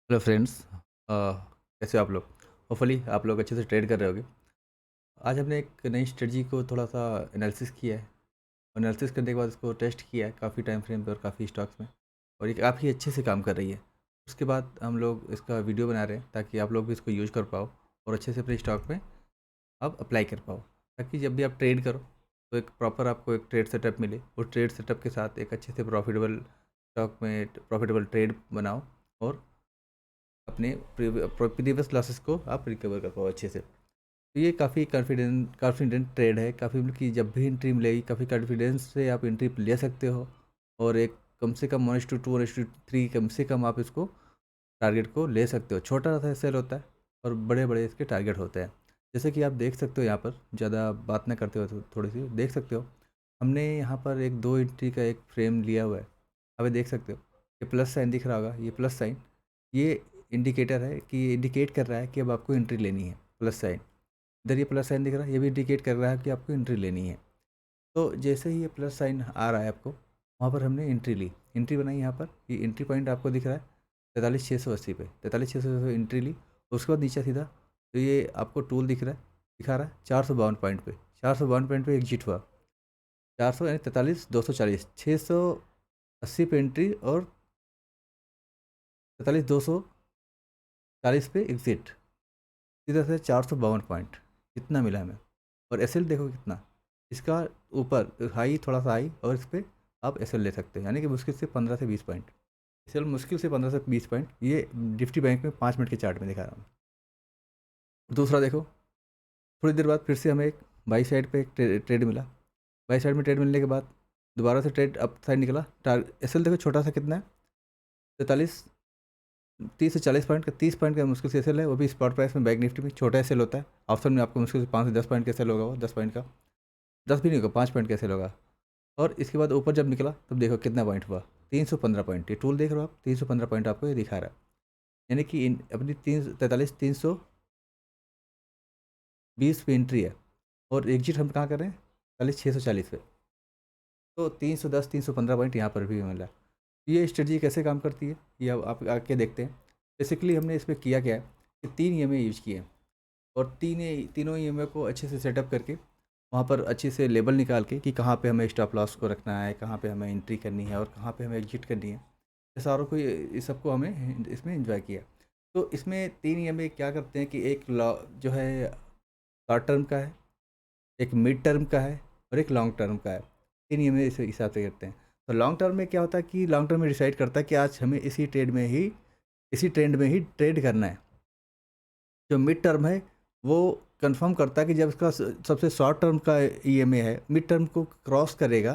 Hello friends. कैसे हो आप लोग? होपफुली आप लोग अच्छे से ट्रेड कर रहे होगे। आज हमने एक नई स्ट्रेटजी को थोड़ा सा एनालिसिस किया है। एनालिसिस करने के बाद इसको टेस्ट किया है काफ़ी टाइम फ्रेम पे और काफ़ी स्टॉक्स में, और ये काफ़ी अच्छे से काम कर रही है। उसके बाद हम लोग इसका वीडियो बना रहे हैं ताकि आप लोग भी इसको यूज़ कर पाओ और अच्छे से अपने स्टॉक में आप अप्लाई कर पाओ, ताकि जब भी आप ट्रेड करो तो एक प्रॉपर आपको एक ट्रेड सेटअप मिले, और ट्रेड सेटअप के साथ एक अच्छे से प्रॉफिटेबल स्टॉक में प्रॉफिटेबल ट्रेड बनाओ और अपने प्रीवियस लॉसेस को आप रिकवर कर पाओ अच्छे से। तो ये काफ़ी कॉन्फिडेंट ट्रेड है, काफ़ी मतलब कि जब भी एंट्री मिलेगी काफ़ी कॉन्फिडेंस से आप एंट्री ले सकते हो, और एक कम से कम 1:2 1:3 कम से कम आप इसको टारगेट को ले सकते हो। छोटा सा सेल होता है और बड़े बड़े इसके टारगेट होते हैं। जैसे कि आप देख सकते हो यहाँ पर, ज़्यादा बात ना करते हो तो थोड़ी सी देख सकते हो, हमने यहाँ पर एक 2 एंट्री का एक फ्रेम लिया हुआ है। अब ये देख सकते हो, ये प्लस साइन दिख रहा होगा, ये प्लस साइन, ये इंडिकेटर है कि ये इंडिकेट कर रहा है कि अब आपको एंट्री लेनी है। प्लस साइन, इधर ये प्लस साइन दिख रहा है, ये भी इंडिकेट कर रहा है कि आपको एंट्री लेनी है। तो जैसे ही ये प्लस साइन आ रहा है आपको, वहाँ पर हमने एंट्री ली, एंट्री बनाई। यहाँ पर ये एंट्री पॉइंट आपको दिख रहा है 43,680 पे, 43,680 एंट्री ली। उसके बाद नीचे सीधा तो ये आपको टूल दिखा रहा है 452 पॉइंट पे, 452 पॉइंट पे एग्जिट हुआ। 400 यानी 43,240, 680 पे एंट्री और 43,240 पे एग्जिट, सीधा से 452 पॉइंट कितना मिला हमें। और एसएल देखो कितना, इसका ऊपर हाई, थोड़ा सा हाई, और इस पर आप एसएल ले सकते हैं, यानी कि मुश्किल से 15 से 20 पॉइंट। एसएल मुश्किल से 15 से 20 पॉइंट, ये निफ्टी बैंक में 5 मिनट के चार्ट में दिखा रहा हूँ। दूसरा देखो, थोड़ी देर बाद फिर से हमें एक बाई साइड पे एक ट्रेड मिला। बाई साइड में ट्रेड मिलने के बाद दोबारा से ट्रेड अप साइड निकला। एसएल देखो छोटा सा कितना है, 43, 30 से 40 पॉइंट का, 30 पॉइंट का मुश्किल से एसएल है, वो भी स्पॉट प्राइस में। बैंक निफ्टी में छोटा एसएल होता है, ऑप्शन में आपको मुश्किल से 5 से 10 पॉइंट का एसएल होगा, वो 10 पॉइंट का, 10 भी नहीं होगा, 5 पॉइंट का एसएल होगा। और इसके बाद ऊपर जब निकला तब देखो कितना पॉइंट हुआ, 315 पॉइंट। ये टूल देख रहे हो आप, 315 पॉइंट आपको ये दिखा रहा है, यानी कि अपनी 320 पे एंट्री है, और एग्जिट हम कहाँ कर रहे हैं 43,640 पे। तो 310 315 पॉइंट यहाँ पर भी मिला। ये स्ट्रेटजी कैसे काम करती है ये अब आप आके देखते हैं। बेसिकली हमने इसमें किया क्या है कि 3 ईएमए यूज किए हैं, और तीनों ईएमए को अच्छे से सेटअप करके वहाँ पर अच्छे से लेबल निकाल के कि कहाँ पे हमें स्टॉप लॉस को रखना है, कहाँ पे हमें एंट्री करनी है और कहाँ पे हमें एग्जिट करनी है। ये सारों को इस सबको हमें इसमें एंजॉय किया। तो इसमें 3 ईएमए क्या करते हैं कि एक जो है शॉर्ट टर्म का है, एक मिड टर्म का है, और एक लॉन्ग टर्म का है। 3 ईएमए इस हिसाब से करते हैं। तो लॉन्ग टर्म में क्या होता है कि लॉन्ग टर्म में डिसाइड करता है कि आज हमें इसी ट्रेंड में ही ट्रेड करना है। जो मिड टर्म है वो कंफर्म करता है कि जब इसका सबसे शॉर्ट टर्म का ईएमए है मिड टर्म को क्रॉस करेगा,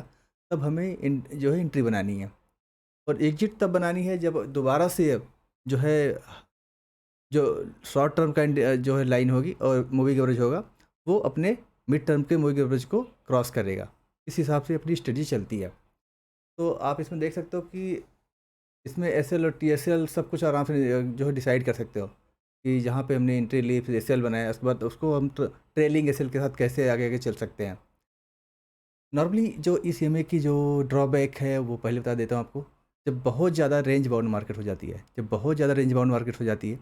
तब हमें जो है एंट्री बनानी है। और एग्जिट तब बनानी है जब दोबारा से जो है जो शॉर्ट टर्म का जो है लाइन होगी और मूविंग एवरेज होगा, वो अपने मिड टर्म के मूविंग एवरेज को क्रॉस करेगा। इस हिसाब से अपनी स्ट्रेटजी चलती है। तो आप इसमें देख सकते हो कि इसमें एसएल और टीएसएल सब कुछ आराम से जो है डिसाइड कर सकते हो कि जहाँ पे हमने एंट्री ली, फिर एसएल बनाया, उसके बाद उसको हम ट्रेलिंग एसएल के साथ कैसे आगे आगे चल सकते हैं। नॉर्मली जो इस ईएमए की जो ड्रॉबैक है वो पहले बता देता हूँ आपको। जब बहुत ज़्यादा रेंज बाउंड मार्केट हो जाती है, जब बहुत ज़्यादा रेंज बाउंड मार्केट हो जाती है,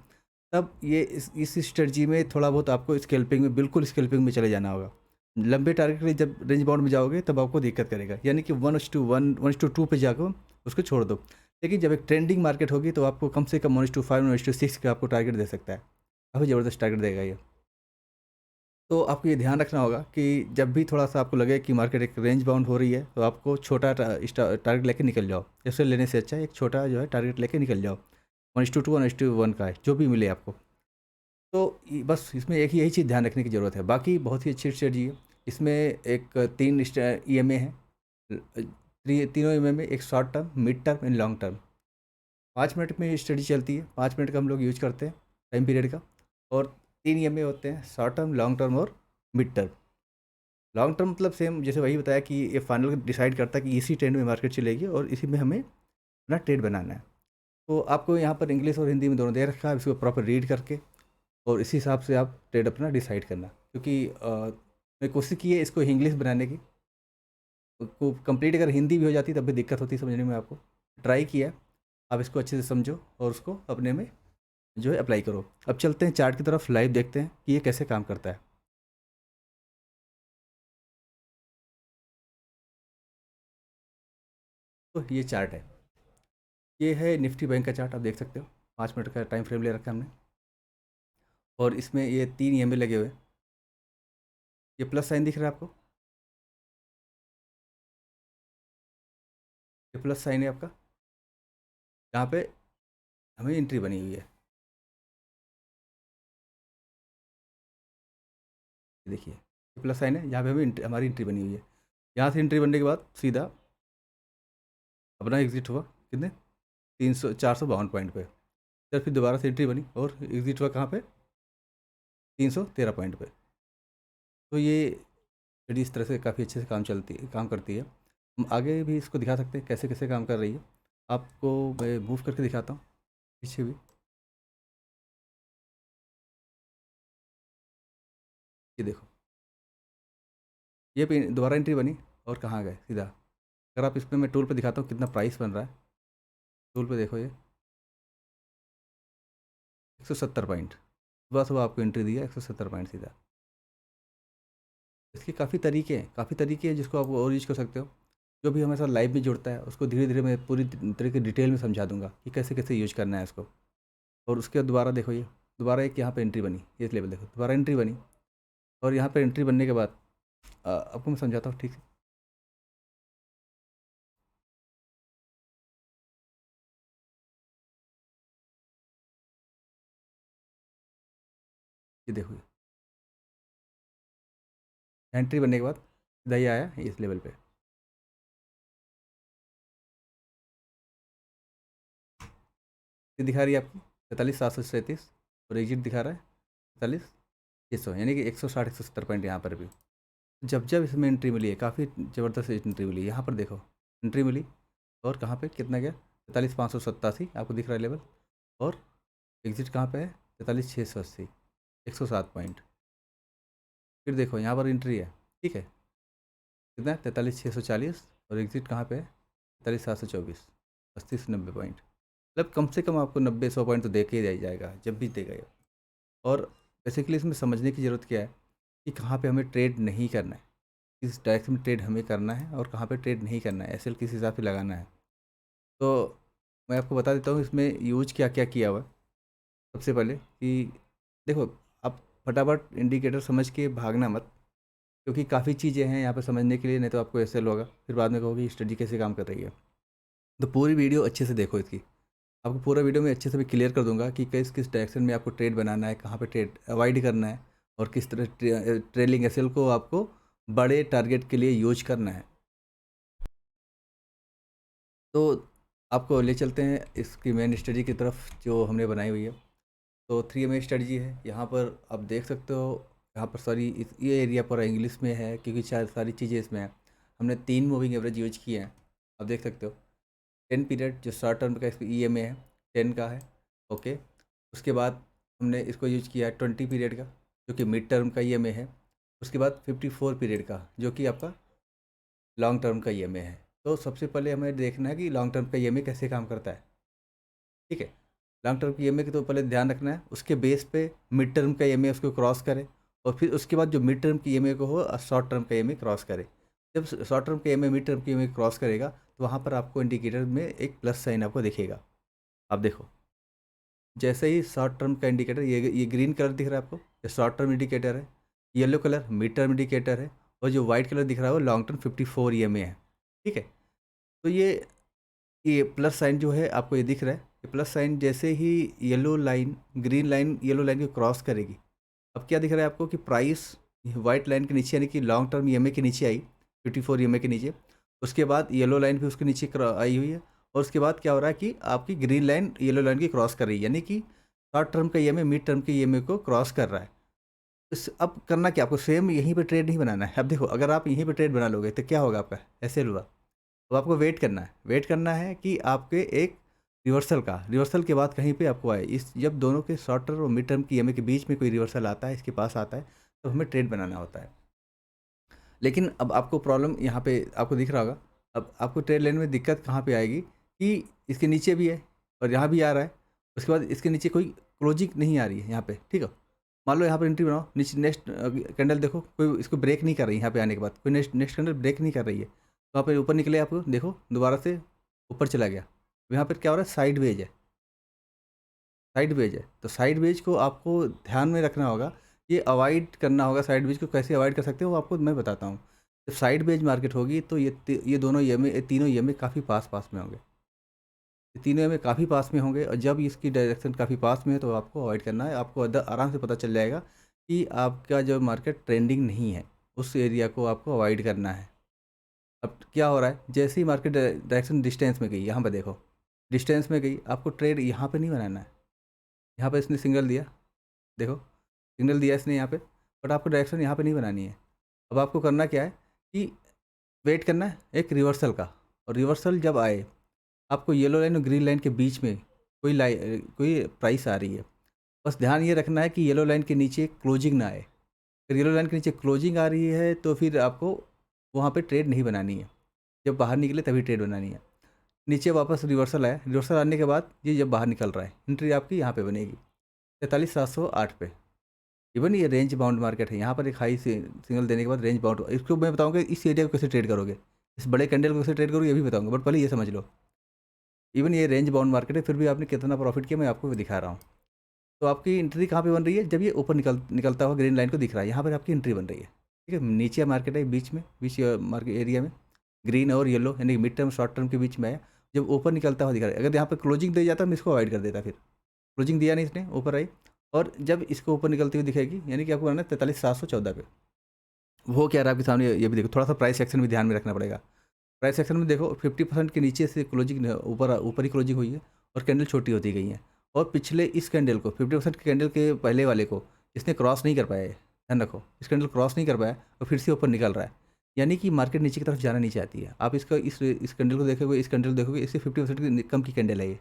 तब ये इस स्ट्रेटजी में थोड़ा बहुत आपको स्कैल्पिंग में, बिल्कुल स्कैल्पिंग में चले जाना होगा। लंबे टारगेट के लिए जब रेंज बाउंड में जाओगे तब आपको दिक्कत करेगा, यानी कि 1:1 1:2 पे जाकर उसको छोड़ दो। लेकिन जब एक ट्रेंडिंग मार्केट होगी तो आपको कम से कम 1:5 1:6 का आपको टारगेट दे सकता है, काफ़ी ज़बरदस्त टारगेट देगा ये। तो आपको ये ध्यान रखना होगा कि जब भी थोड़ा सा आपको लगे कि मार्केट एक रेंज बाउंड हो रही है, तो आपको छोटा टारगेट लेके निकल जाओ। ऐसे लेने से अच्छा है एक छोटा जो है टारगेट लेके निकल जाओ, 1:2 1:1 का है, जो भी मिले आपको। तो बस इसमें एक यही चीज़ ध्यान रखने की ज़रूरत है, बाकी बहुत ही अच्छी स्ट्रेटजी है। इसमें एक 3 ईएमए है, तीनों ईएमए में एक short term, mid term and long term. 5 minute में ये स्ट्रेटजी चलती है, 5 मिनट का हम लोग यूज करते हैं टाइम पीरियड का। और 3 ईएमए होते हैं, शॉर्ट टर्म, लॉन्ग टर्म और मिड टर्म। लॉन्ग टर्म मतलब सेम जैसे वही बताया कि ये फाइनल डिसाइड करता है कि इसी ट्रेंड में मार्केट चलेगी और इसी में हमें अपना ट्रेड बनाना है। तो आपको यहाँ पर इंग्लिश और हिंदी में दोनों दे रखा है, इसको प्रॉपर रीड करके और इसी हिसाब से आप ट्रेड अपना डिसाइड करना। क्योंकि मैं कोशिश की है इसको इंग्लिश बनाने की, को कंप्लीट अगर हिंदी भी हो जाती तब भी दिक्कत होती समझने में आपको। ट्राई किया, आप इसको अच्छे से समझो और उसको अपने में जो है अप्लाई करो। अब चलते हैं चार्ट की तरफ, लाइव देखते हैं कि ये कैसे काम करता है। तो ये चार्ट है, ये है निफ्टी बैंक का चार्ट, आप देख सकते हो 5 मिनट का टाइम फ्रेम ले रखा है हमने। और इसमें ये 3 EMA लगे हुए हैं। ये प्लस साइन दिख रहा है आपको, ये प्लस साइन है आपका, यहाँ पे हमें एंट्री बनी हुई है। ये देखिए, ये प्लस साइन है, यहाँ पे हमें हमारी एंट्री बनी हुई है। यहाँ से एंट्री बनने के बाद सीधा अपना एग्जिट हुआ कितने, 452 पॉइंट पे। फिर दोबारा से एंट्री बनी और एग्जिट हुआ कहाँ पे, 313 पॉइंट पे। तो ये स्टडी इस तरह से काफ़ी अच्छे से काम करती है। हम आगे भी इसको दिखा सकते हैं कैसे कैसे काम कर रही है। आपको मैं मूव करके दिखाता हूँ पीछे भी। ये देखो, ये पे दोबारा एंट्री बनी और कहाँ गए सीधा। अगर आप इस पर मैं टूल पे दिखाता हूँ कितना प्राइस बन रहा है, टूल पे देखो, ये 170 पॉइंट, सुबह सुबह आपको एंट्री दिया 170 पॉइंट सीधा। इसके काफ़ी तरीके हैं जिसको आप और यूज कर सकते हो। जो भी हमारे साथ लाइव में जुड़ता है उसको धीरे धीरे मैं पूरी तरीके डिटेल में समझा दूंगा कि कैसे कैसे यूज करना है इसको। और उसके बाद दोबारा देखो, ये दोबारा एक यहाँ पे एंट्री बनी, ये लेवल देखो, दोबारा एंट्री बनी। और यहाँ पे एंट्री बनने के बाद आपको मैं समझाता हूँ ठीक से। ये देखो, ये एंट्री बनने के बाद सीधा ये आया इस लेवल पे। ये दिखा रही है आपकी 43,737 और एग्जिट दिखा रहा है 43,600, यानी कि 160-170 पॉइंट यहाँ पर भी। जब जब इसमें एंट्री मिली है, काफ़ी ज़बरदस्त एंट्री मिली है। यहाँ पर देखो एंट्री मिली और कहाँ पे कितना गया, 43,587 आपको दिख रहा है लेवल। और एग्जिट कहाँ पे है, 43,680, 107 पॉइंट। फिर देखो यहाँ पर एंट्री है, ठीक है, कितना है, 43,640 और एग्जिट कहाँ पे है, 43,724, 80 से 90 पॉइंट। मतलब कम से कम आपको 90-100 पॉइंट तो दे के ही जाएगा जब भी देगा ये। और बेसिकली इसमें समझने की ज़रूरत क्या है कि कहाँ पे हमें ट्रेड नहीं करना है, किस डायरेक्शन में ट्रेड हमें करना है और कहाँ पे ट्रेड नहीं करना है, एसएल किस हिसाब से लगाना है। तो मैं आपको बता देता हूँ इसमें यूज क्या क्या किया हुआ है। सबसे पहले कि देखो, आप फटाफट इंडिकेटर समझ के भागना मत, क्योंकि काफ़ी चीज़ें हैं यहाँ पे समझने के लिए, नहीं तो आपको एसएल होगा फिर बाद में कहोगे स्टडी कैसे काम कर रही है। तो पूरी वीडियो अच्छे से देखो इसकी, आपको पूरा वीडियो में अच्छे से मैं क्लियर कर दूंगा कि किस किस डायरेक्शन में आपको ट्रेड बनाना है, कहाँ पे ट्रेड अवॉइड करना है और किस तरह ट्रेलिंग एसएल को आपको बड़े टारगेट के लिए यूज करना है। तो आपको ले चलते हैं इसकी मेन स्ट्रेटजी की तरफ जो हमने बनाई हुई है। तो 3 MA स्ट्रेटजी है, यहाँ पर आप देख सकते हो। यहाँ पर सारी ये एरिया पर इंग्लिश में है क्योंकि शायद सारी चीज़ें इसमें हैं। हमने 3 मूविंग एवरेज यूज किए हैं, आप देख सकते हो। 10 पीरियड जो शॉर्ट टर्म का इसका EMA है 10 का है, ओके। उसके बाद हमने इसको यूज किया है 20 पीरियड का जो कि मिड टर्म का EMA है। उसके बाद 54 पीरियड का जो कि आपका लॉन्ग टर्म का EMA है। तो सबसे पहले हमें देखना है कि लॉन्ग टर्म का EMA कैसे काम करता है, ठीक है। लॉन्ग टर्म की EMA की तो पहले ध्यान रखना है, उसके बेस पे मिड टर्म का EMA उसको क्रॉस करे और फिर उसके बाद जो मिड टर्म की EMA को हो शॉर्ट टर्म का EMA क्रॉस करे। जब शॉर्ट टर्म का EMA मिड टर्म की EMA क्रॉस करेगा तो वहाँ पर आपको इंडिकेटर में एक प्लस साइन आपको दिखेगा। आप देखो, जैसे ही शॉर्ट टर्म का इंडिकेटर, ये ग्रीन कलर दिख रहा है आपको, ये शॉर्ट टर्म इंडिकेटर है, yellow colour mid term indicator है और जो वाइट कलर दिख रहा है वो लॉन्ग टर्म 54 EMA है, ठीक है। तो ये प्लस साइन जो है आपको ये दिख रहा है, ये प्लस साइन जैसे ही yellow line green line yellow line को क्रॉस करेगी, अब क्या दिख रहा है आपको कि प्राइस वाइट लाइन के नीचे यानी कि लॉन्ग टर्म EMA के नीचे आई, 54 EMA के नीचे। उसके बाद येलो लाइन भी उसके नीचे आई हुई है और उसके बाद क्या हो रहा है कि आपकी ग्रीन लाइन येलो लाइन की क्रॉस कर रही है, यानी कि शॉर्ट टर्म का EMA मिड टर्म के EMA को क्रॉस कर रहा है। अब करना क्या, आपको सेम यहीं पे ट्रेड नहीं बनाना है। अब देखो, अगर आप यहीं पे ट्रेड बना लोगे तो क्या होगा, आपका ऐसे हुआ। तो आपको वेट करना है कि आपके एक रिवर्सल के बाद कहीं पे आपको आए, इस जब दोनों के शॉर्ट टर्म और मिड टर्म की EMA के बीच में कोई रिवर्सल आता है, इसके पास आता है, तो हमें ट्रेड बनाना होता है। लेकिन अब आपको प्रॉब्लम यहाँ पे आपको दिख रहा होगा, अब आपको ट्रेड लेने में दिक्कत कहाँ पे आएगी कि इसके नीचे भी है और यहाँ भी आ रहा है, उसके बाद इसके नीचे कोई क्लोजिंग नहीं आ रही है यहाँ पे, ठीक है। मान लो यहाँ पर एंट्री बनाओ, नीचे नेक्स्ट कैंडल देखो, कोई इसको ब्रेक नहीं कर रही यहाँ पे आने के बाद, कोई नेक्स्ट नेक्स्ट कैंडल ब्रेक नहीं कर रही है, तो यहाँ पे ऊपर निकले, आपको देखो दोबारा से ऊपर चला गया। यहाँ पर क्या हो रहा है, साइड वेज है, साइड वेज है। तो साइड वेज को आपको ध्यान में रखना होगा, ये अवॉइड करना होगा। साइड वेज को कैसे अवॉइड कर सकते हो वो आपको मैं बताता हूँ। जब साइड वेज मार्केट होगी तो ये दोनों EMA, ये तीनों EMA काफ़ी पास पास में होंगे, ये तीनों EMA काफ़ी पास में होंगे। और जब इसकी डायरेक्शन काफ़ी पास में है तो आपको अवॉइड करना है। आपको आराम से पता चल जाएगा कि आपका जो मार्केट ट्रेंडिंग नहीं है, उस एरिया को आपको अवॉइड करना है। अब क्या हो रहा है, जैसे ही मार्केट डायरेक्शन डिस्टेंस में गई, यहाँ पर देखो डिस्टेंस में गई, आपको ट्रेड यहाँ पे नहीं बनाना है। यहाँ पे इसने सिग्नल दिया, देखो सिग्नल दिया इसने यहाँ पे, बट आपको डायरेक्शन यहाँ पे नहीं बनानी है। अब आपको करना क्या है कि वेट करना है एक रिवर्सल का, और रिवर्सल जब आए, आपको येलो लाइन और ग्रीन लाइन के बीच में कोई प्राइस आ रही है, बस ध्यान ये रखना है कि येलो लाइन के नीचे क्लोजिंग ना आए। अगर येलो लाइन के नीचे क्लोजिंग आ रही है तो फिर आपको वहाँ पे ट्रेड नहीं बनानी है, जब बाहर निकले तभी ट्रेड बनानी है। नीचे वापस रिवर्सल आया, रिवर्सल आने के बाद ये जब बाहर निकल रहा है, एंट्री आपकी यहाँ पे बनेगी 43,708 पे। इवन ये रेंज बाउंड मार्केट है, यहाँ पर एक हाई सिग्नल देने के बाद रेंज बाउंड, इसको मैं बताऊँगा इस एरिया को कैसे ट्रेड करोगे, इस बड़े कैंडल को कैसे ट्रेड करोगे ये भी बताऊँगा, बट पहले ये समझ लो। इवन ये रेंज बाउंड मार्केट है, फिर भी आपने कितना प्रॉफिट किया मैं आपको दिखा रहा हूँ। तो आपकी एंट्री कहाँ पे बन रही है, जब ये ऊपर निकलता हुआ ग्रीन लाइन को दिख रहा है, यहाँ पर आपकी एंट्री बन रही है, ठीक है। नीचे मार्केट है, बीच में मार्केट एरिया में ग्रीन और येलो यानी मिड टर्म शॉर्ट टर्म के बीच में है। जब ऊपर निकलता हुआ दिख रहा है, अगर यहाँ पर क्लोजिंग दे जाता मैं इसको अवॉइड कर देता, फिर क्लोजिंग दिया नहीं इसने, ऊपर आई, और जब इसको ऊपर निकलती हुई दिखेगी, यानी कि आपको आना है 43,714 पे। वो क्या रहा है आपके सामने, ये भी देखो, थोड़ा सा प्राइस एक्शन भी ध्यान में रखना पड़ेगा। प्राइस एक्शन में देखो 50% के नीचे से क्लोजिंग ऊपर ऊपर ही क्लोजिंग हुई है, और कैंडल छोटी होती गई है। और पिछले इस कैंडल को 50% के कैंडल के पहले वाले को इसने क्रॉस नहीं कर पाया है, ध्यान रखो, इस कैंडल क्रॉस नहीं कर पाया और फिर से ऊपर निकल रहा है, यानी कि मार्केट नीचे की तरफ जाना नहीं चाहती है। आप इसका इस कैंडल को देखोगे, इस कैंडल देखोगे, इससे 50% की कम की कैंडल है ये।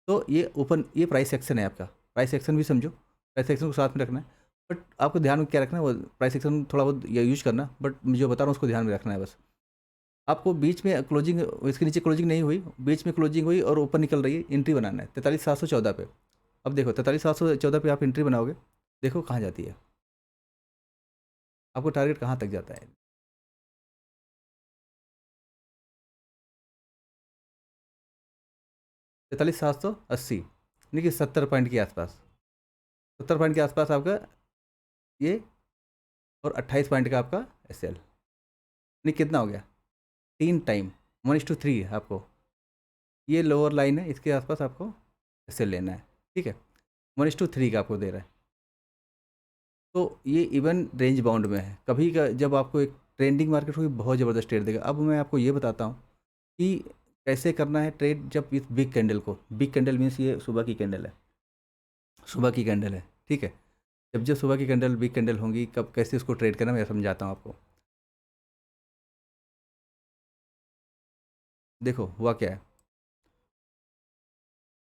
तो ये ओपन, ये प्राइस एक्शन है आपका, प्राइस एक्शन भी समझो, प्राइस एक्शन को साथ में रखना है। बट आपको ध्यान में क्या रखना है, वो प्राइस एक्शन थोड़ा बहुत यूज करना, बट मैं जो बता रहा हूँ उसको ध्यान में रखना है बस। आपको बीच में क्लोजिंग, इसके नीचे क्लोजिंग नहीं हुई, बीच में क्लोजिंग हुई और ऊपर निकल रही है, एंट्री बनाना है 43,714 पे। अब देखो 43,714 पे आप एंट्री बनाओगे, देखो कहाँ जाती है, आपको टारगेट कहाँ तक जाता है। 43,780, यानी कि 70 पॉइंट के आसपास, 70 पॉइंट के आसपास आपका ये, और 28 पॉइंट का आपका SL, यानी कितना हो गया, 3 टाइम, 1:3 है आपको। ये लोअर लाइन है, इसके आसपास आपको SL लेना है, ठीक है। 1:3 का आपको दे रहा है, तो ये इवन रेंज बाउंड में है। कभी का जब आपको एक ट्रेंडिंग मार्केट होगी, बहुत ज़बरदस्त ट्रेड देगा। अब मैं आपको ये बताता हूँ कि कैसे करना है ट्रेड, जब इस बिग कैंडल को, बिग कैंडल मीन्स ये सुबह की कैंडल है, सुबह की कैंडल है, ठीक है। जब सुबह की कैंडल बिग कैंडल होंगी, कब कैसे उसको ट्रेड करना मैं समझाता हूँ आपको। देखो हुआ क्या है,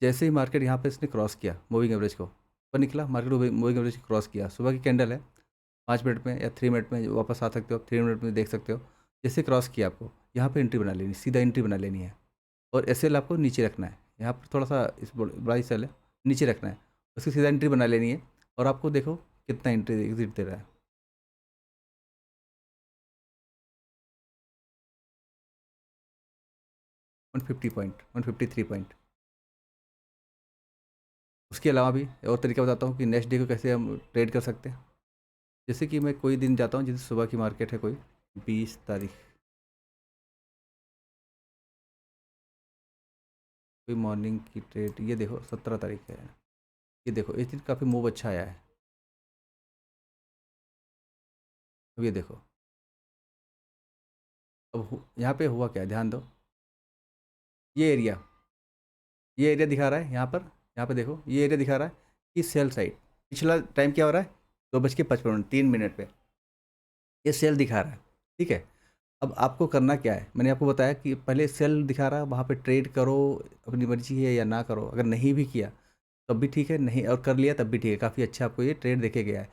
जैसे ही मार्केट यहाँ पे इसने क्रॉस किया मूविंग एवरेज को, ऊपर निकला मार्केट, मूविंग एवरेज क्रॉस किया, सुबह की कैंडल है, 5 मिनट में या 3 मिनट में वापस आ सकते हो, 3 मिनट में देख सकते हो। जैसे क्रॉस किया, आपको यहाँ पे एंट्री बना लेनी, सीधा एंट्री बना लेनी है, और SL आपको नीचे रखना है, यहाँ पर थोड़ा सा इस बड़ा SL है, नीचे रखना है, उसकी सीधा एंट्री बना लेनी है। और आपको देखो कितना एंट्री एग्जिट दे रहा है, 150 पॉइंट, 153 पॉइंट। उसके अलावा भी और तरीका बताता हूँ कि नेक्स्ट डे को कैसे हम ट्रेड कर सकते हैं। जैसे कि मैं कोई दिन जाता हूँ, जैसे सुबह की मार्केट है कोई 20 तारीख, कोई मॉर्निंग की ट्रेड, ये देखो 17 तारीख है, ये देखो इस दिन काफ़ी मूव अच्छा आया है। अब ये देखो, अब यहाँ पे हुआ क्या, ध्यान दो, ये एरिया, ये एरिया दिखा रहा है यहाँ पर देखो, ये एरिया दिखा रहा है कि सेल साइड। पिछला टाइम क्या हो रहा है, 2:55, 3 मिनट पे ये सेल दिखा रहा है, ठीक है। अब आपको करना क्या है, मैंने आपको बताया कि पहले सेल दिखा रहा है, वहाँ पे ट्रेड करो, अपनी मर्जी है या ना करो। अगर नहीं भी किया तब भी ठीक है, नहीं और कर लिया तब भी ठीक है, काफ़ी अच्छा आपको ये ट्रेड देखे गया है।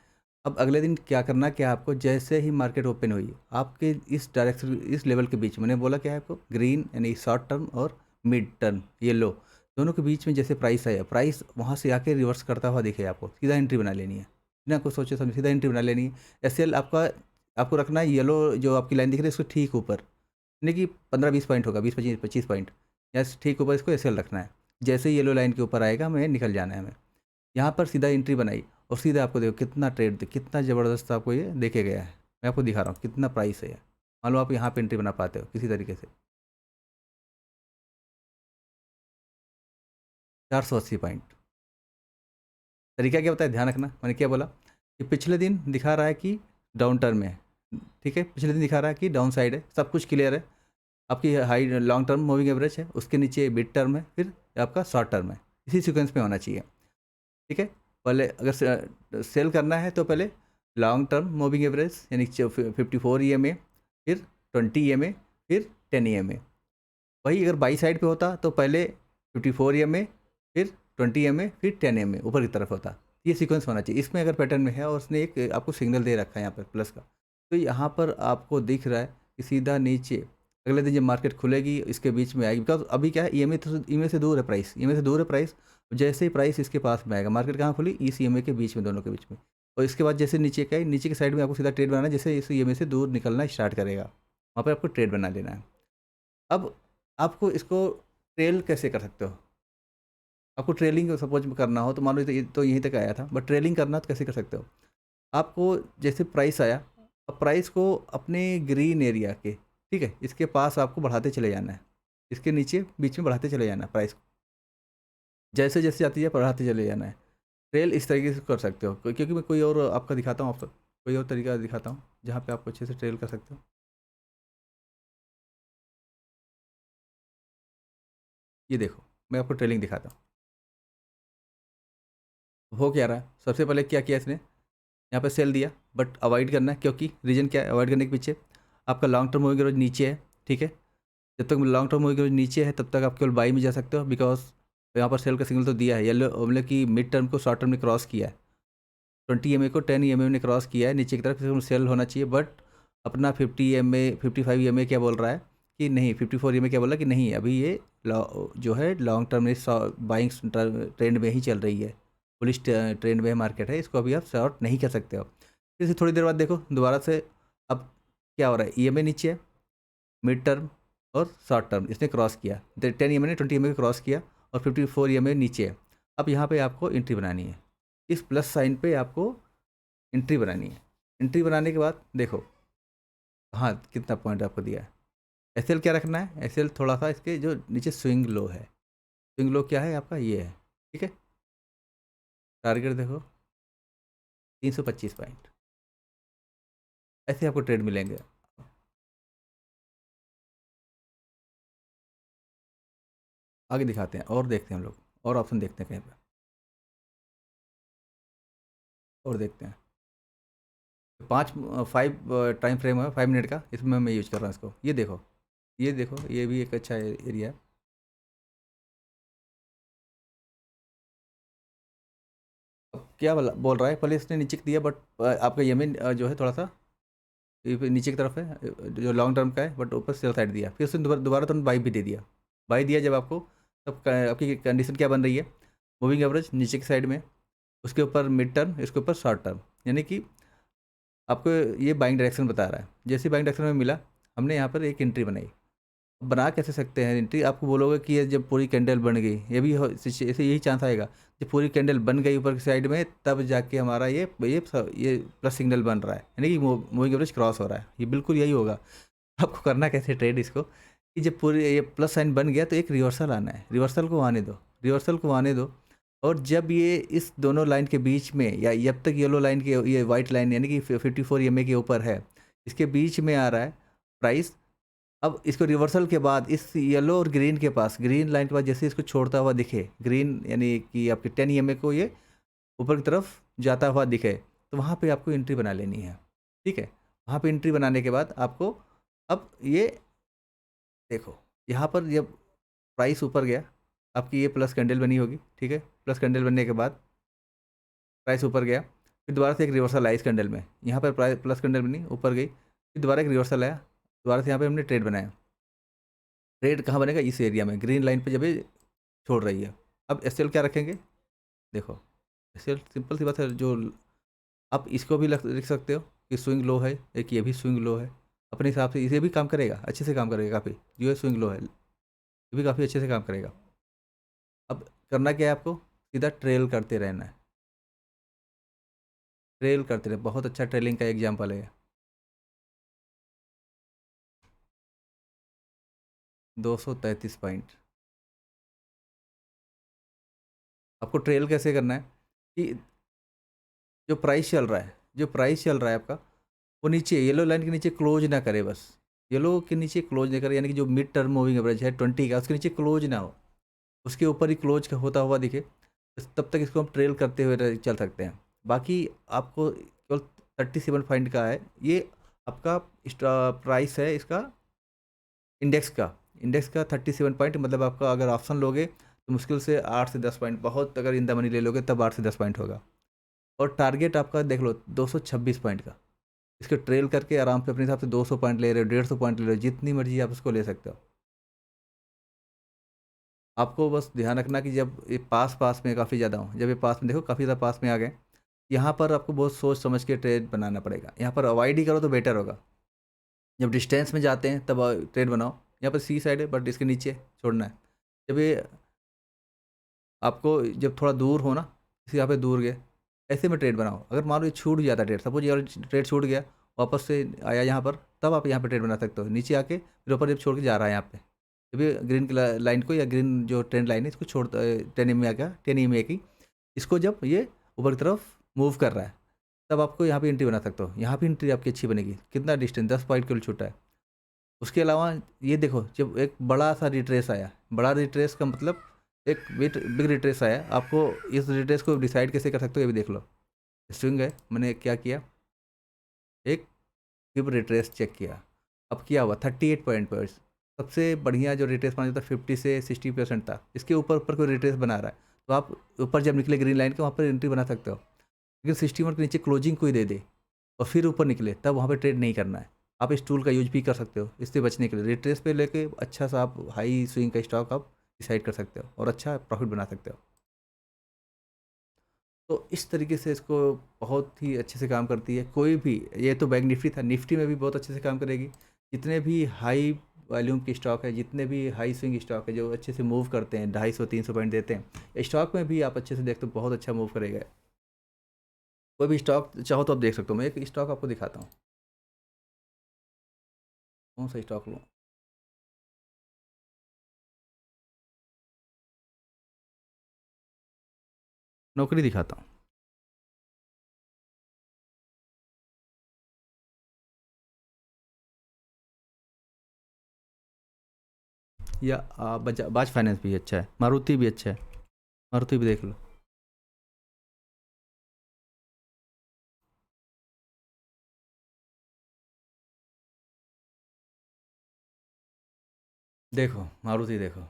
अब अगले दिन क्या करना, क्या आपको जैसे ही मार्केट ओपन हुई, आपके इस डायरेक्शन, इस लेवल के बीच, मैंने बोला क्या है आपको, ग्रीन यानी शॉर्ट टर्म और मिड टर्म येलो, दोनों के बीच में जैसे प्राइस है, प्राइस वहाँ से आके रिवर्स करता हुआ दिखे आपको, सीधा एंट्री बना लेनी है, बिना कुछ सोचे समझे सीधा एंट्री बना लेनी है। एसएल आपका आपको रखना है येलो जो आपकी लाइन दिख रही है उसको ठीक ऊपर, यानी कि 15-20 पॉइंट होगा, 20-25 पॉइंट, या ठीक ऊपर इसको एसएल रखना है। जैसे ही येलो लाइन के ऊपर आएगा हमें निकल जाना है हमें। यहाँ पर सीधा एंट्री बनाई और सीधा आपको देखो कितना ट्रेड, कितना ज़बरदस्त आपको ये देखे गया है। मैं आपको दिखा रहा हूँ कितना प्राइस है ये। मान लो आप यहाँ पे एंट्री बना पाते हो किसी तरीके से, 480 पॉइंट। तरीका क्या होता है ध्यान रखना, मैंने क्या बोला कि पिछले दिन दिखा रहा है कि डाउन टर्म में है, ठीक है, पिछले दिन दिखा रहा है कि डाउन साइड है, सब कुछ क्लियर है। आपकी high long term moving average है, उसके नीचे मिड टर्म है, फिर आपका शॉर्ट टर्म है, इसी सीक्वेंस में होना चाहिए। ठीक है, पहले अगर सेल करना है तो पहले लॉन्ग टर्म मूविंग एवरेज यानी 54 EMA, फिर 20 EMA, फिर 10 EMA। वही अगर बाई साइड पे होता तो पहले 54 EMA, फिर 20 EMA, फिर 10 EMA ऊपर की तरफ होता। ये सीक्वेंस होना चाहिए। इसमें अगर पैटर्न में है और उसने एक आपको सिग्नल दे रखा है यहाँ पर प्लस का, तो यहाँ पर आपको दिख रहा है कि सीधा नीचे अगले दिन जब मार्केट खुलेगी इसके बीच में आएगी, बिकॉज अभी क्या है ईएमए से दूर है प्राइस, ईएमए से दूर है प्राइस। जैसे ही प्राइस इसके पास में आएगा, मार्केट कहाँ खुली, इस ईएमए के बीच में, दोनों के बीच में, और इसके बाद जैसे नीचे का है, नीचे की साइड में आपको सीधा ट्रेड बनाना है। जैसे इस ईएमए से दूर निकलना स्टार्ट करेगा वहाँ पर आपको ट्रेड बना लेना है। अब आपको इसको ट्रेल कैसे कर सकते हो, आपको ट्रेलिंग सपोज करना हो तो मान लो तो यहीं तक आया था, बट ट्रेलिंग करना तो कैसे कर सकते हो। आपको जैसे प्राइस आया, अब प्राइस को अपने ग्रीन एरिया के, ठीक है, इसके पास आपको बढ़ाते चले जाना है, इसके नीचे बीच में बढ़ाते चले जाना है प्राइस को, जैसे जैसे जाती है बढ़ाते चले जाना है। ट्रेल इस तरीके से कर सकते हो, क्योंकि मैं कोई और आपका दिखाता हूँ, आपको कोई और तरीका दिखाता हूँ जहाँ पे आप अच्छे से ट्रेल कर सकते हो। ये देखो, मैं आपको ट्रेलिंग दिखाता हूँ। हो क्या रहा है, सबसे पहले क्या किया इसने, यहाँ पे सेल दिया, बट अवॉइड करना है, क्योंकि रीजन क्या है अवॉइड करने के पीछे, आपका लॉन्ग टर्म मूविंग एवरेज नीचे है, ठीक है। जब तक लॉन्ग टर्म मूविंग एवरेज नीचे है तब तक आप केवल बाई में जा सकते हो, बिकॉज यहाँ पर सेल का सिग्नल तो दिया है, येलो मतलब कि मिड टर्म को शॉर्ट टर्म ने क्रॉस किया है, 20 EMA को 10 EMA ने क्रॉस किया है नीचे की तरफ, सेल होना चाहिए। बट अपना 50 EMA 55 EMA क्या बोल रहा है कि नहीं, 54 EMA क्या बोल रहा है कि नहीं, अभी ये जो है लॉन्ग टर्म में बाइंग ट्रेंड में ही चल रही है, बुलिश ट्रेंड में मार्केट है, इसको अभी आप शॉर्ट नहीं कर सकते हो। फिर से थोड़ी देर बाद देखो दोबारा से, अब क्या हो रहा है, EMA नीचे है, मिड टर्म और शॉर्ट टर्म इसने क्रॉस किया, 10 EMA ने 20 EMA को क्रॉस किया, और 54 EMA नीचे है। अब यहाँ पे आपको एंट्री बनानी है, इस प्लस साइन पे आपको एंट्री बनानी है। एंट्री बनाने के बाद देखो हाँ कितना पॉइंट आपको दिया है। एसएल क्या रखना है, एसएल थोड़ा सा इसके जो नीचे स्विंग लो है, स्विंग लो क्या है आपका, ये है, ठीक है। टारगेट देखो 325 पॉइंट, ऐसे आपको ट्रेड मिलेंगे। आगे दिखाते हैं और देखते हैं हम लोग, और ऑप्शन देखते हैं कहीं पर, और देखते हैं। 5 टाइम फ्रेम है, 5 मिनट का, इसमें मैं यूज कर रहा हूँ इसको। ये देखो, ये देखो, ये भी एक अच्छा एरिया है। अब क्या बोल रहा है, पहले इसने नीचे दिया, बट आपका यमन जो है थोड़ा सा ये पे नीचे की तरफ है, जो लॉन्ग टर्म का है, बट ऊपर सेल साइड दिया, फिर उसने दोबारा दोबारा तुरंत बाई भी दे दिया। बाई दिया जब आपको, तब आपकी कंडीशन क्या बन रही है, मूविंग एवरेज नीचे की साइड में, उसके ऊपर मिड टर्म, इसके ऊपर शॉर्ट टर्म, यानी कि आपको ये बाइंग डायरेक्शन बता रहा है। जैसे बाइंग डायरेक्शन में मिला, हमने यहाँ पर एक एंट्री बनाई। बना कैसे सकते हैं एंट्री, आपको बोलोगे कि ये जब पूरी कैंडल बन गई, ये भी ऐसे यही चांस आएगा, जब पूरी कैंडल बन गई ऊपर की साइड में, तब जाके हमारा ये प्लस सिग्नल बन रहा है, यानी कि मूविंग एवरेज क्रॉस हो रहा है, ये बिल्कुल यही होगा। आपको करना कैसे ट्रेड इसको, कि जब पूरी ये प्लस साइन बन गया तो एक रिवर्सल आना है, रिवर्सल को आने दो, रिवर्सल को आने दो। और जब ये इस दोनों लाइन के बीच में, या जब तक येलो लाइन के, ये वाइट लाइन यानी कि 54 EMA के ऊपर है, इसके बीच में आ रहा है प्राइस, अब इसको रिवर्सल के बाद इस येलो और ग्रीन के पास, ग्रीन लाइन के बाद जैसे इसको छोड़ता हुआ दिखे, ग्रीन यानी कि आपके 10 EMA को ये ऊपर की तरफ जाता हुआ दिखे, तो वहाँ पे आपको एंट्री बना लेनी है, ठीक है। वहाँ पे एंट्री बनाने के बाद आपको, अब ये देखो, यहाँ पर जब प्राइस ऊपर गया, आपकी ये प्लस कैंडल बनी होगी, ठीक है, प्लस कैंडल बनने के बाद प्राइस ऊपर गया, फिर दोबारा से एक रिवर्सल आया इस कैंडल में, यहाँ पर प्राइस प्लस कैंडल बनी, ऊपर गई, फिर दोबारा एक रिवर्सल आया, दोबारा से यहाँ पे हमने ट्रेड बनाया। ट्रेड कहाँ बनेगा, इस एरिया में, ग्रीन लाइन पे जब ये छोड़ रही है। अब एस क्या रखेंगे, देखो एस सिंपल सी बात है, जो आप इसको भी लिख सकते हो कि स्विंग लो है, एक ये भी स्विंग लो है, अपने हिसाब से इसे भी काम करेगा, अच्छे से काम करेगा काफ़ी, जो है स्विंग लो है ये भी काफ़ी अच्छे से काम करेगा। अब करना क्या है आपको, सीधा ट्रेल करते रहना है, ट्रेल करते रहे, बहुत अच्छा ट्रेलिंग का एग्जाम्पल है। 233 पॉइंट। आपको ट्रेल कैसे करना है कि जो प्राइस चल रहा है, जो प्राइस चल रहा है आपका, वो नीचे येलो लाइन के नीचे क्लोज ना करे बस, येलो के नीचे क्लोज नहीं करे, यानी कि जो मिड टर्म मूविंग एवरेज है 20 का, उसके नीचे क्लोज ना हो, उसके ऊपर ही क्लोज होता हुआ दिखे, तब तक इसको हम ट्रेल करते हुए चल सकते हैं। बाकी आपको केवल 37 पॉइंट का है ये, आपका प्राइस है इसका, इंडेक्स का, इंडेक्स का 37 पॉइंट, मतलब आपका अगर ऑप्शन लोगे तो मुश्किल से 8 से 10 पॉइंट, बहुत अगर इन द मनी ले लोगे तब 8 से 10 पॉइंट होगा। और टारगेट आपका देख लो 226 पॉइंट का, इसके ट्रेल करके आराम से अपने हिसाब से 200 पॉइंट ले रहे हो, 150 पॉइंट ले रहे हो, जितनी मर्जी आप उसको ले सकते हो। आपको बस ध्यान रखना कि जब ये पास पास में काफ़ी ज़्यादा हो, जब ये पास में देखो काफ़ी ज़्यादा पास में आ गए, यहाँ पर आपको बहुत सोच समझ के ट्रेड बनाना पड़ेगा, यहाँ पर अवॉइड ही करो तो बेटर होगा। जब डिस्टेंस में जाते हैं तब ट्रेड बनाओ, यहाँ पर सी साइड है बट इसके नीचे छोड़ना है। जब ये आपको जब थोड़ा दूर हो ना, इसी यहाँ पे दूर गए, ऐसे में ट्रेड बनाओ। अगर मान लो ये छूट जाता है ट्रेड, सपोज ये ट्रेड छूट गया, वापस से आया यहाँ पर, तब आप यहाँ पे ट्रेड बना सकते हो, नीचे आके फिर ऊपर जब छोड़ के जा रहा है यहाँ पे, जब ये ग्रीन लाइन को या ग्रीन जो ट्रेंड लाइन है इसको छोड़ 10 EMA आ गया, 10 EMA की, इसको जब ये ऊपर की तरफ मूव कर रहा है, तब आपको यहाँ पे एंट्री बना सकते हो, यहाँ पे एंट्री आपकी अच्छी बनेगी। कितना डिस्टेंस, 10 पॉइंट केवल छूटा है। उसके अलावा ये देखो जब एक बड़ा सा रिट्रेस आया, बड़ा रिट्रेस का मतलब एक बिग रिट्रेस आया, आपको इस रिट्रेस को डिसाइड कैसे कर सकते हो ये भी देख लो। स्विंग है, मैंने क्या किया, एक फिब रिट्रेस चेक किया, अब क्या हुआ 38 पॉइंट। सबसे बढ़िया जो रिट्रेस माना जाता है 50 से 60% था, इसके ऊपर ऊपर कोई रिट्रेस बना रहा है, तो आप ऊपर जब निकले ग्रीन लाइन के वहाँ पर एंट्री बना सकते हो। लेकिन 61 के नीचे क्लोजिंग कोई दे दे और फिर ऊपर निकले, तब वहाँ पे ट्रेड नहीं करना है। आप इस टूल का यूज भी कर सकते हो इससे बचने के लिए, रिट्रेस पे लेके अच्छा सा आप हाई स्विंग का स्टॉक आप डिसाइड कर सकते हो और अच्छा प्रॉफिट बना सकते हो। तो इस तरीके से इसको बहुत ही अच्छे से काम करती है कोई भी। ये तो बैंक निफ्टी था, निफ्टी में भी बहुत अच्छे से काम करेगी। जितने भी हाई वॉल्यूम के स्टॉक है, जितने भी हाई स्विंग स्टॉक है जो अच्छे से मूव करते हैं, 250-300 पॉइंट देते हैं, स्टॉक में भी आप अच्छे से देखते हो बहुत अच्छा मूव करेगा। कोई भी स्टॉक चाहो तो आप देख सकते हो, मैं एक स्टॉक आपको दिखाता हूँ, कौन सा स्टॉक लूँ। नौकरी दिखाता हूँ, या बजाज फाइनेंस भी अच्छा है, मारुति भी अच्छा है, मारुति भी देख लो। देखो मारुति देखो,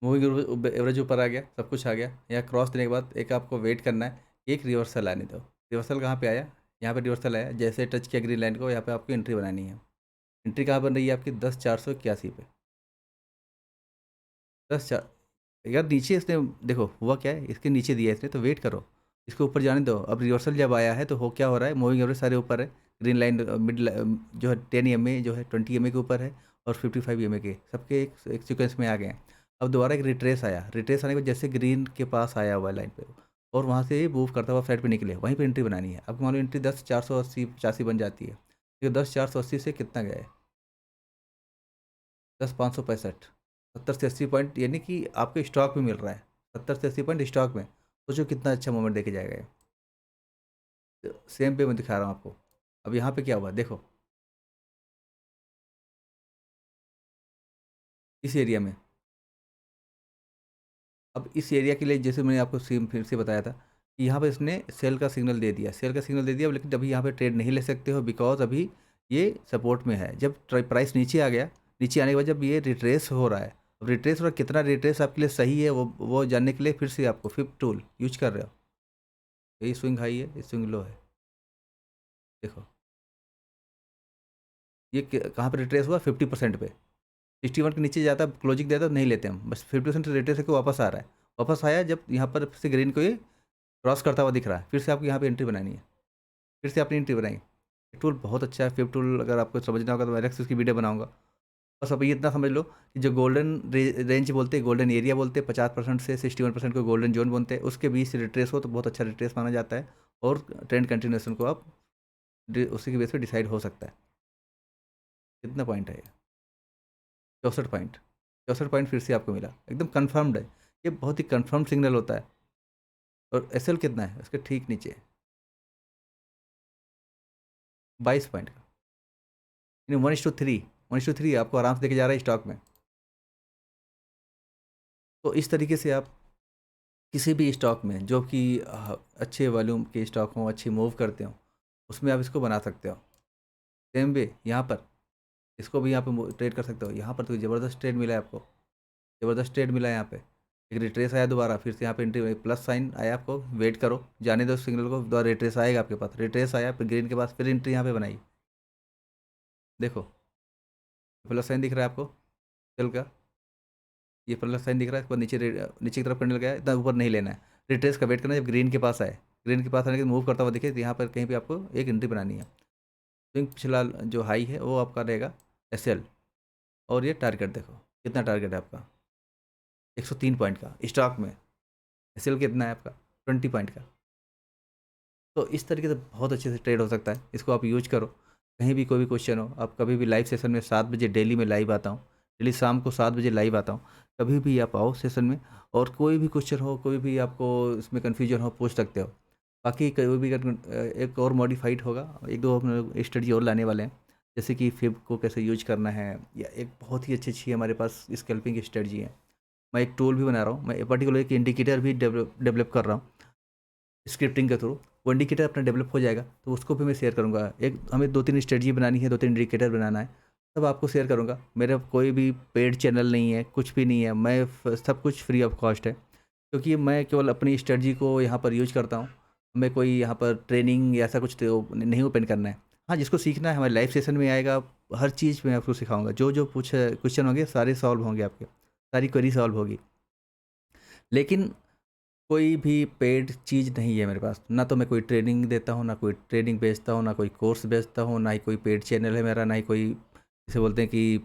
मूविंग एवरेज ऊपर आ गया, सब कुछ आ गया, यहाँ क्रॉस देने के बाद एक आपको वेट करना है, एक रिवर्सल आने दो। रिवर्सल कहाँ पे आया, यहाँ पे रिवर्सल आया, जैसे टच किया ग्रीन लाइन को, यहाँ पे आपको एंट्री बनानी है। एंट्री कहाँ बन रही है आपकी, 10,481 पे, 10,400। यार नीचे इसने देखो हुआ क्या है, इसके नीचे दिया है इसने, तो वेट करो, इसको ऊपर जाने दो। अब रिवर्सल जब आया है तो हो क्या हो रहा है, मूविंग एवरेज सारे ऊपर है, ग्रीन लाइन मिड जो है 10 EMA जो है 20 EMA के ऊपर है, और 55 EMA के, सबके एक सीक्वेंस में आ गए हैं। अब दोबारा एक रिट्रेस आया, रिट्रेस आने के बाद जैसे ग्रीन के पास आया हुआ है लाइन पे, और वहाँ से मूव करता हुआ साइड पे निकले, वहीं पे एंट्री बनानी है। अब मान लो एंट्री 10,480-85 बन जाती है, तो 10,480 से कितना गया है, 10,565, 70 से 80 पॉइंट, यानी कि आपको स्टॉक में मिल रहा है, 70 से 80 पॉइंट स्टॉक में। सोचो कितना अच्छा मोमेंट देके जाएगा ये। सेम पे मैं दिखा रहा हूँ आपको। अब यहाँ पे क्या हुआ देखो, इस एरिया में, अब इस एरिया के लिए जैसे मैंने आपको सेम फिर से बताया था कि यहाँ पे इसने सेल का सिग्नल दे दिया, सेल का सिग्नल दे दिया, लेकिन अभी यहाँ पे ट्रेड नहीं ले सकते हो, बिकॉज अभी ये सपोर्ट में है। जब प्राइस नीचे आ गया, नीचे आने के बाद जब ये रिट्रेस हो रहा है, अब रिट्रेस हो रहा है, कितना रिट्रेस आपके लिए सही है वो जानने के लिए फिर से आपको फिफ्थ टूल यूज कर रहे हो। ये स्विंग हाई है, ये स्विंग लो है, देखो ये कहाँ पे रिट्रेस हुआ, 50% पे, 61 के नीचे जाता है, क्लोजिंग देता है तो नहीं लेते हम, बस 50% रिट्रेस को वापस आ रहा है। वापस आया जब यहाँ पर से ग्रीन को ये क्रॉस करता हुआ दिख रहा है, फिर से आपको यहाँ पे एंट्री बनानी है, फिर से आपने एंट्री बनाई। टूल बहुत अच्छा है फिप टूल, अगर आपको समझना होगा तो मैं अलग से उसकी वीडियो बनाऊंगा। बस अब ये इतना समझ लो कि जो गोल्डन रेंज बोलते हैं, गोल्डन एरिया बोलते हैं, 50% से 61% को गोल्डन जोन बोलते हैं, उसके बीच से रिट्रेस हो तो बहुत अच्छा रिट्रेस माना जाता है, और ट्रेंड कंटिन्यूएशन को आप उसी के बेस पे डिसाइड हो सकता है। कितना पॉइंट है ये? 64 पॉइंट। 64 पॉइंट फिर से आपको मिला, एकदम कन्फर्म्ड है। ये बहुत ही कन्फर्म सिग्नल होता है। और एसएल कितना है उसके ठीक नीचे? 22 पॉइंट का, यानी 1:3, 1:3 आपको आराम से देके जा रहा है स्टॉक में। तो इस तरीके से आप किसी भी स्टॉक में जो कि अच्छे वॉल्यूम के स्टॉक हों, अच्छी मूव करते हो, उसमें आप इसको बना सकते हो। सेम वे यहाँ पर इसको भी यहाँ पे ट्रेड कर सकते हो। यहाँ पर तो ज़बरदस्त ट्रेड मिला है आपको, ज़बरदस्त ट्रेड मिला है यहाँ पे। एक रिट्रेस आया दोबारा, फिर से यहाँ पे एंट्री प्लस साइन आया, आपको वेट करो, जाने दो सिग्नल को, दोबारा रिट्रेस आएगा आपके पास, रिट्रेस आया फिर ग्रीन के पास, फिर एंट्री यहाँ पे बनाई। देखो प्लस साइन दिख रहा है आपको सेल का, ये प्लस साइन दिख रहा है, इसके बाद नीचे की तरफ कैंडल गया, इतना ऊपर नहीं लेना है, रिट्रेस का वेट करना है। जब ग्रीन के पास आए, ग्रीन के पास आने के मूव करता हुआ दिखे, तो यहाँ पर कहीं पे आपको एक एंट्री बनानी है। स्विंग पिछला जो हाई है वो आपका रहेगा एसएल, और ये टारगेट देखो कितना टारगेट है आपका, 103 पॉइंट का स्टॉक में। एसएल कितना है आपका? 20 पॉइंट का। तो इस तरीके से बहुत अच्छे से ट्रेड हो सकता है, इसको आप यूज करो। कहीं भी कोई भी क्वेश्चन हो, आप कभी भी लाइव सेशन में 7 बजे डेली में लाइव आता हूँ, डेली शाम को 7 बजे लाइव आता हूँ, कभी भी आप आओ सेशन में, और कोई भी क्वेश्चन हो, कोई भी आपको इसमें कन्फ्यूजन हो, पूछ सकते हो। बाकी कोई भी एक और मॉडिफाइड होगा, एक दो स्टडी और लाने वाले हैं, जैसे कि फिब को कैसे यूज करना है, या एक बहुत ही अच्छी अच्छी हमारे पास स्कैल्पिंग की स्ट्रेटजी है। मैं एक टूल भी बना रहा हूँ, मैं पर्टिकुलर एक इंडिकेटर भी डेवलप कर रहा हूँ स्क्रिप्टिंग के थ्रू। वो इंडिकेटर अपना डेवलप हो जाएगा तो उसको भी मैं शेयर करूँगा। एक हमें 2-3 स्ट्रेटजी बनानी है, 2-3 इंडिकेटर बनाना है, तब आपको शेयर करूँगा। मेरा कोई भी पेड चैनल नहीं है, कुछ भी नहीं है, मैं सब कुछ फ्री ऑफ कॉस्ट है, क्योंकि मैं केवल अपनी स्ट्रेटजी को यहाँ पर यूज करता हूँ। हमें कोई यहाँ पर ट्रेनिंग या ऐसा कुछ तो नहीं ओपन करना है। हाँ, जिसको सीखना है हमारे लाइव सेशन में आएगा, हर चीज़ मैं आपको सिखाऊंगा, जो जो पूछ क्वेश्चन होंगे सारे सॉल्व होंगे, आपके सारी क्वेरी सॉल्व होगी। लेकिन कोई भी पेड चीज़ नहीं है मेरे पास, ना तो मैं कोई ट्रेनिंग देता हूँ, ना कोई ट्रेनिंग बेचता हूँ, ना कोई कोर्स बेचता हूँ, ना ही कोई पेड चैनल है मेरा, ना ही कोई जिसे बोलते हैं कि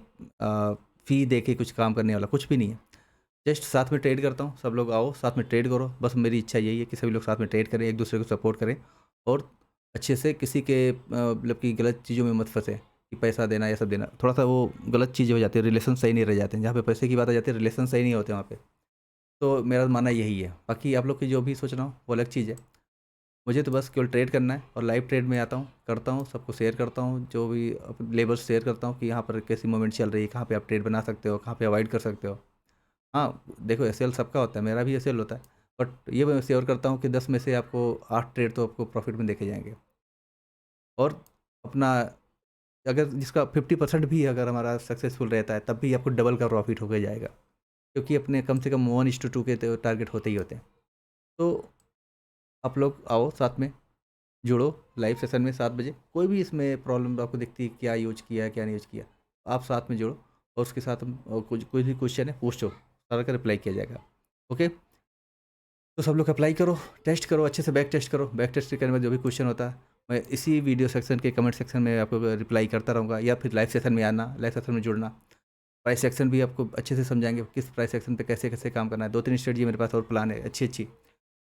फ़ी दे के कुछ काम करने वाला, कुछ भी नहीं है। जस्ट साथ में ट्रेड करता हूँ, सब लोग आओ साथ में ट्रेड करो, बस मेरी इच्छा यही है कि सभी लोग साथ में ट्रेड करें, एक दूसरे को सपोर्ट करें, और अच्छे से किसी के मतलब कि गलत चीज़ों में मत फंसे कि पैसा देना या सब देना, थोड़ा सा वो गलत चीज़ हो जाती है, रिलेशन सही नहीं रह जाते हैं, जहाँ पे पैसे की बात आ जाती है रिलेशन सही नहीं होते वहाँ पे। तो मेरा मानना यही है, बाकी आप लोग की जो भी सोचना हो वो अलग चीज़ है। मुझे तो बस केवल ट्रेड करना है, और लाइव ट्रेड में आता हूँ, करता हूँ, सबको शेयर करता हूँ, जो भी लेबल्स शेयर करता हूँ कि यहाँ पर कैसी मूवमेंट चल रही है, कहाँ पे आप ट्रेड बना सकते हो, कहाँ पे अवॉइड कर सकते हो। हाँ देखो, एसएल सबका होता है, मेरा भी एसएल होता है, बट ये मैं श्योर करता हूँ कि 10 में से आपको 8 ट्रेड तो आपको प्रॉफिट में देखे जाएंगे। और अपना अगर जिसका 50% भी अगर हमारा सक्सेसफुल रहता है, तब भी आपको डबल का प्रॉफिट होकर जाएगा, क्योंकि अपने कम से कम 1:2 के तो टारगेट होते ही होते हैं। तो आप लोग आओ साथ में, जुड़ो लाइव सेशन में 7 बजे। कोई भी इसमें प्रॉब्लम आपको दिखती है, क्या यूज किया क्या नहीं यूज किया, आप साथ में जुड़ो, और उसके साथ हम और कुछ कोई भी क्वेश्चन है पूछो, सारा का रिप्लाई किया जाएगा। ओके, तो सब लोग अप्लाई करो, टेस्ट करो, अच्छे से बैक टेस्ट करो। बैक टेस्ट करने में जो भी क्वेश्चन होता है, मैं इसी वीडियो सेक्शन के कमेंट सेक्शन में आपको रिप्लाई करता रहूँगा, या फिर लाइव सेशन में आना, लाइव सेशन में जुड़ना। प्राइस सेक्शन भी आपको अच्छे से समझाएंगे, किस प्राइस सेक्शन पे कैसे कैसे काम करना है। 2-3 स्ट्रेटजी मेरे पास और प्लान है अच्छी अच्छी,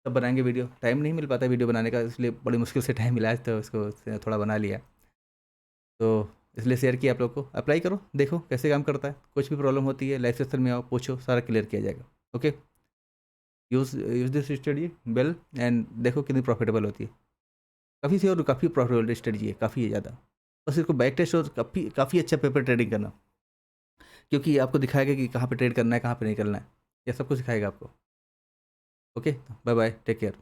तब बनाएंगे वीडियो। टाइम नहीं मिल पाता वीडियो बनाने का, इसलिए बड़ी मुश्किल से टाइम मिला है, तो इसको थोड़ा बना लिया। तो इसलिए शेयर किया आप लोग को। अप्लाई करो, देखो कैसे काम करता है, कुछ भी प्रॉब्लम होती है लाइव सेशन में आओ, पूछो, सारा क्लियर किया जाएगा। Okay, use this strategy well, and देखो कितनी प्रॉफिटेबल होती है। काफ़ी सी और काफ़ी प्रॉफिटेबल स्ट्रेटजी है, काफ़ी है ज़्यादा। बस इसको बैक टेस्ट और काफ़ी काफ़ी अच्छा पेपर ट्रेडिंग करना, क्योंकि ये आपको दिखाएगा कि कहाँ पे ट्रेड करना है, कहाँ पे नहीं करना है, ये सब कुछ सिखाएगा आपको। Okay, bye bye, take care.